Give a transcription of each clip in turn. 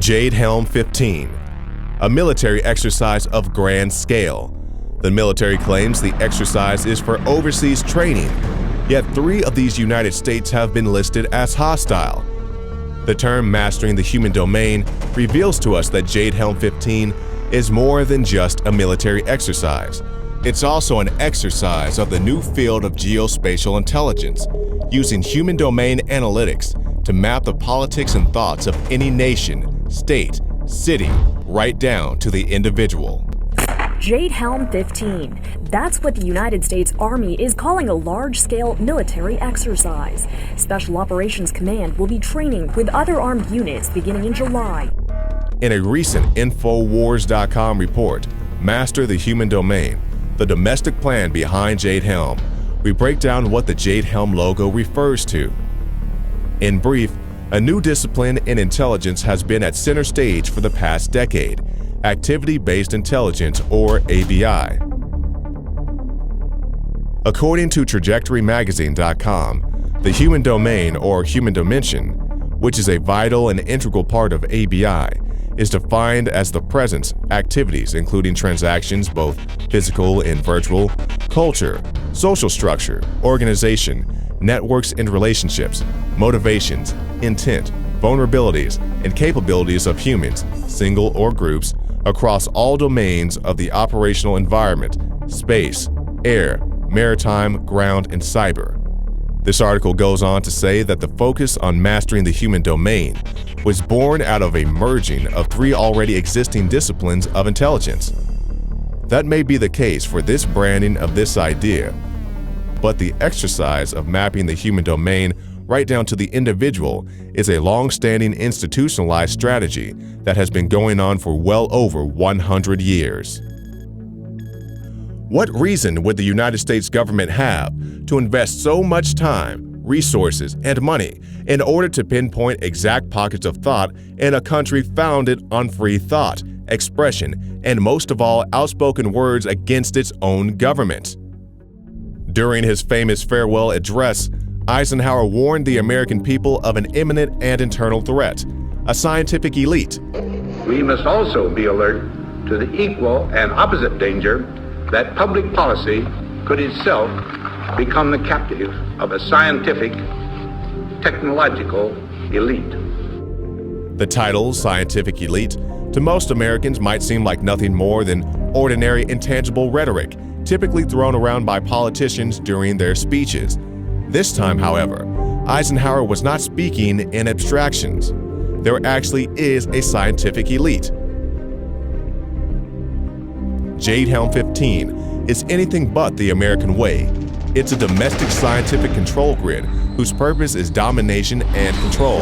Jade Helm 15, a military exercise of grand scale. The military claims the exercise is for overseas training, yet 3 of these United States have been listed as hostile. The term mastering the human domain reveals to us that Jade Helm 15 is more than just a military exercise. It's also an exercise of the new field of geospatial intelligence, using human domain analytics to map the politics and thoughts of any nation, state, city, right down to the individual. Jade Helm 15. That's what the United States Army is calling a large-scale military exercise. Special Operations Command will be training with other armed units beginning in July. In a recent Infowars.com report, Master the Human Domain, the domestic plan behind Jade Helm, we break down what the Jade Helm logo refers to. In brief, a new discipline in intelligence has been at center stage for the past decade: activity-based intelligence, or ABI. According to TrajectoryMagazine.com, the human domain, or human dimension, which is a vital and integral part of ABI, is defined as the presence, activities including transactions, both physical and virtual, culture, social structure, organization, networks and relationships, motivations, intent, vulnerabilities, and capabilities of humans, single or groups, across all domains of the operational environment: space, air, maritime, ground, and cyber. This article goes on to say that the focus on mastering the human domain was born out of a merging of 3 already existing disciplines of intelligence. That may be the case for this branding of this idea, but the exercise of mapping the human domain right down to the individual is a long-standing institutionalized strategy that has been going on for well over 100 years. What reason would the United States government have to invest so much time, resources, and money in order to pinpoint exact pockets of thought in a country founded on free thought, expression, and most of all, outspoken words against its own government? During his famous farewell address, Eisenhower warned the American people of an imminent and internal threat: a scientific elite. We must also be alert to the equal and opposite danger that public policy could itself become the captive of a scientific, technological elite. The title, scientific elite, to most Americans might seem like nothing more than ordinary intangible rhetoric, typically thrown around by politicians during their speeches. This time, however, Eisenhower was not speaking in abstractions. There actually is a scientific elite. Jade Helm 15 is anything but the American way. It's a domestic scientific control grid whose purpose is domination and control.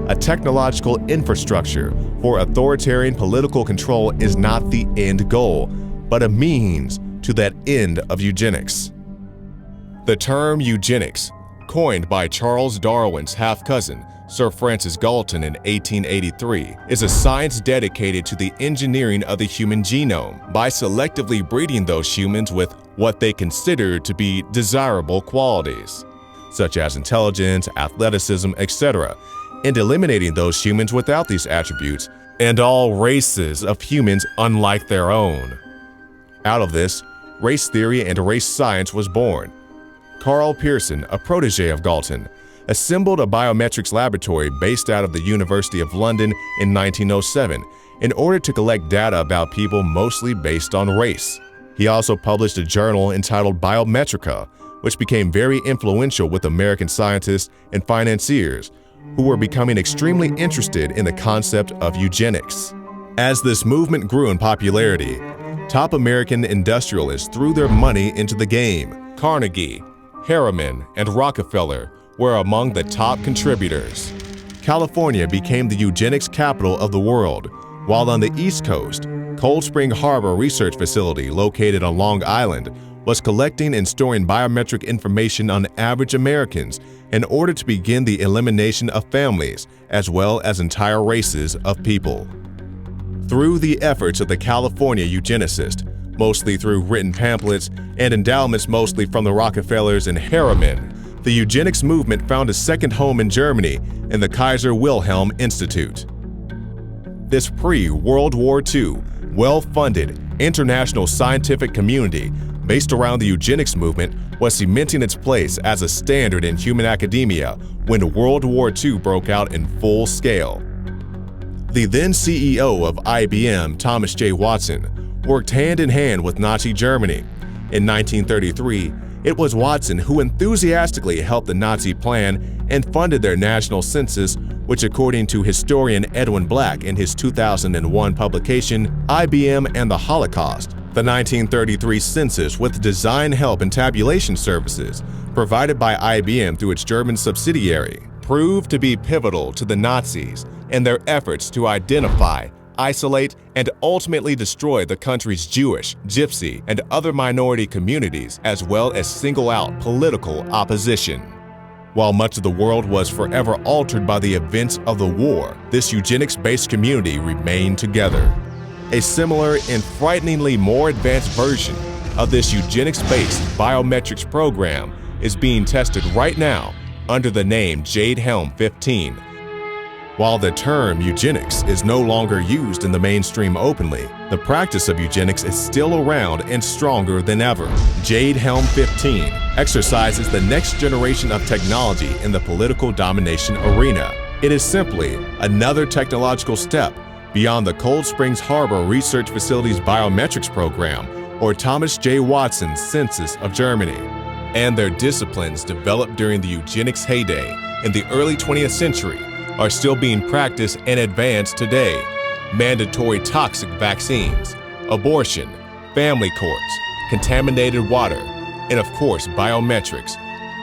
A technological infrastructure for authoritarian political control is not the end goal, but a means to that end of eugenics. The term eugenics, coined by Charles Darwin's half-cousin, Sir Francis Galton, in 1883, is a science dedicated to the engineering of the human genome by selectively breeding those humans with what they consider to be desirable qualities, such as intelligence, athleticism, etc., and eliminating those humans without these attributes and all races of humans unlike their own. Out of this, race theory and race science was born. Carl Pearson, a protege of Galton, assembled a biometrics laboratory based out of the University of London in 1907 in order to collect data about people mostly based on race. He also published a journal entitled Biometrica, which became very influential with American scientists and financiers who were becoming extremely interested in the concept of eugenics. As this movement grew in popularity, top American industrialists threw their money into the game. Carnegie, Harriman, and Rockefeller were among the top contributors. California became the eugenics capital of the world, while on the East Coast, Cold Spring Harbor Research Facility, located on Long Island, was collecting and storing biometric information on average Americans in order to begin the elimination of families as well as entire races of people. Through the efforts of the California eugenicists, mostly through written pamphlets and endowments mostly from the Rockefellers and Harriman, the eugenics movement found a second home in Germany in the Kaiser Wilhelm Institute. This pre-World War II, well-funded international scientific community based around the eugenics movement was cementing its place as a standard in human academia when World War II broke out in full scale. The then CEO of IBM, Thomas J. Watson, worked hand in hand with Nazi Germany. In 1933, it was Watson who enthusiastically helped the Nazi plan and funded their national census, which, according to historian Edwin Black in his 2001 publication, IBM and the Holocaust, the 1933 census, with design help and tabulation services provided by IBM through its German subsidiary, proved to be pivotal to the Nazis in their efforts to identify, isolate, and ultimately destroy the country's Jewish, Gypsy, and other minority communities, as well as single out political opposition. While much of the world was forever altered by the events of the war, this eugenics-based community remained together. A similar and frighteningly more advanced version of this eugenics-based biometrics program is being tested right now under the name Jade Helm 15. While the term eugenics is no longer used in the mainstream openly, the practice of eugenics is still around and stronger than ever. Jade Helm 15 exercises the next generation of technology in the political domination arena. It is simply another technological step beyond the Cold Springs Harbor Research Facility's biometrics program or Thomas J. Watson's census of Germany. And their disciplines developed during the eugenics heyday in the early 20th century are still being practiced and advanced today. Mandatory toxic vaccines, abortion, family courts, contaminated water, and of course biometrics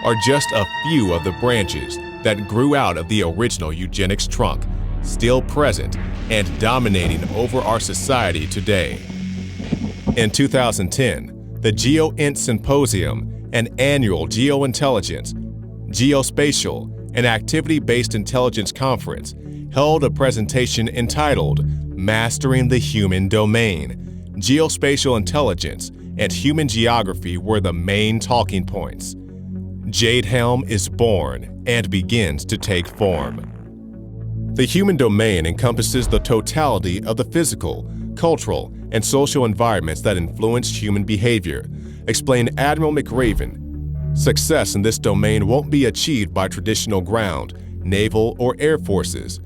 are just a few of the branches that grew out of the original eugenics trunk, still present and dominating over our society today. In 2010, the GeoInt Symposium, an annual geointelligence, geospatial, and activity-based intelligence conference, held a presentation entitled Mastering the Human Domain. Geospatial intelligence and human geography were the main talking points. Jade Helm is born and begins to take form. The human domain encompasses the totality of the physical, cultural, and social environments that influence human behavior, explained Admiral McRaven. Success in this domain won't be achieved by traditional ground, naval, or air forces.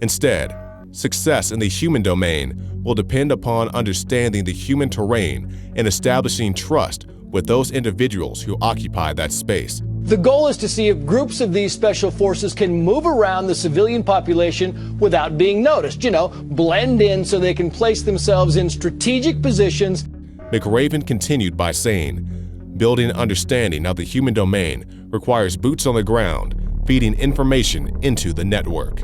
Instead, success in the human domain will depend upon understanding the human terrain and establishing trust with those individuals who occupy that space. The goal is to see if groups of these special forces can move around the civilian population without being noticed, blend in so they can place themselves in strategic positions. McRaven continued by saying, building understanding of the human domain requires boots on the ground, feeding information into the network.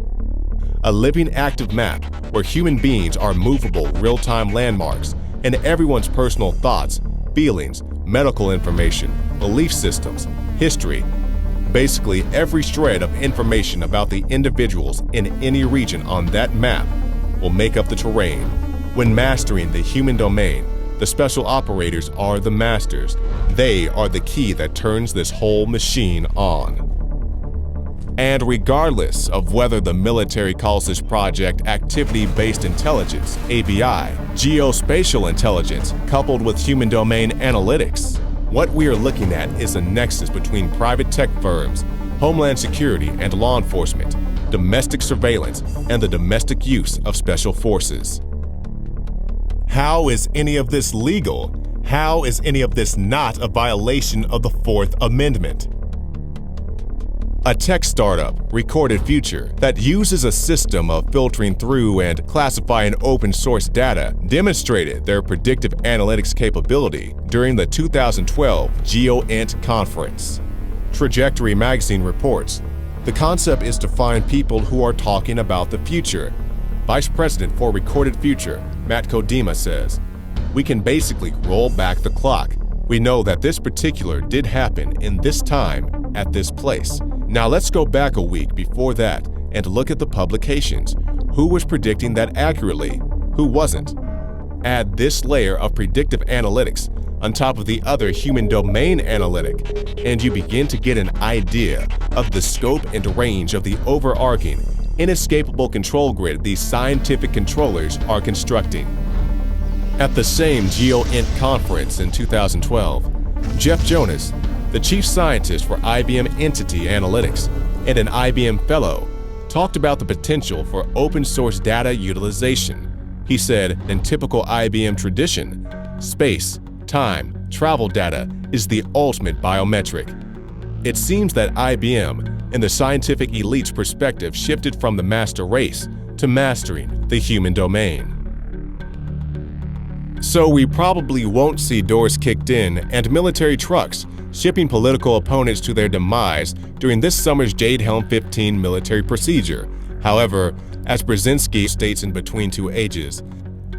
A living active map where human beings are movable real-time landmarks and everyone's personal thoughts, feelings, medical information, belief systems, history, basically every shred of information about the individuals in any region on that map will make up the terrain. When mastering the human domain, the special operators are the masters. They are the key that turns this whole machine on. And regardless of whether the military calls this project Activity-Based Intelligence, ABI, geospatial intelligence coupled with human domain analytics, what we are looking at is a nexus between private tech firms, homeland security and law enforcement, domestic surveillance, and the domestic use of special forces. How is any of this legal? How is any of this not a violation of the Fourth Amendment? A tech startup, Recorded Future, that uses a system of filtering through and classifying open source data, demonstrated their predictive analytics capability during the 2012 GeoInt conference. Trajectory magazine reports, the concept is to find people who are talking about the future. Vice President for Recorded Future, Matt Kodima, says, we can basically roll back the clock. We know that this particular did happen in this time at this place. Now let's go back a week before that and look at the publications. Who was predicting that accurately? Who wasn't? Add this layer of predictive analytics on top of the other human domain analytic, and you begin to get an idea of the scope and range of the overarching inescapable control grid these scientific controllers are constructing. At the same GeoInt conference in 2012, Jeff Jonas, the chief scientist for IBM Entity Analytics and an IBM fellow, talked about the potential for open-source data utilization. He said, in typical IBM tradition, space, time, travel data is the ultimate biometric. It seems that IBM, in the scientific elite's perspective, shifted from the master race to mastering the human domain. So we probably won't see doors kicked in and military trucks shipping political opponents to their demise during this summer's Jade Helm 15 military procedure. However, as Brzezinski states in Between Two Ages,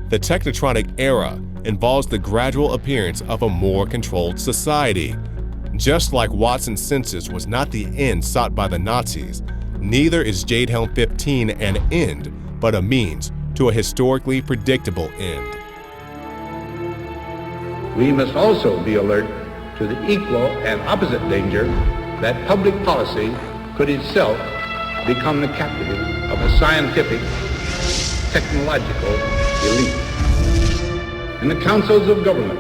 the technotronic era involves the gradual appearance of a more controlled society. Just like Watson's census was not the end sought by the Nazis, neither is Jade Helm 15 an end, but a means to a historically predictable end. We must also be alert to the equal and opposite danger that public policy could itself become the captive of a scientific, technological elite. In the councils of government,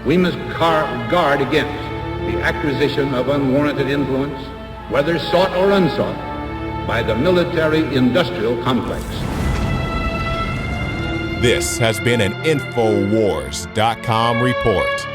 we must guard against the acquisition of unwarranted influence, whether sought or unsought, by the military-industrial complex. This has been an Infowars.com report.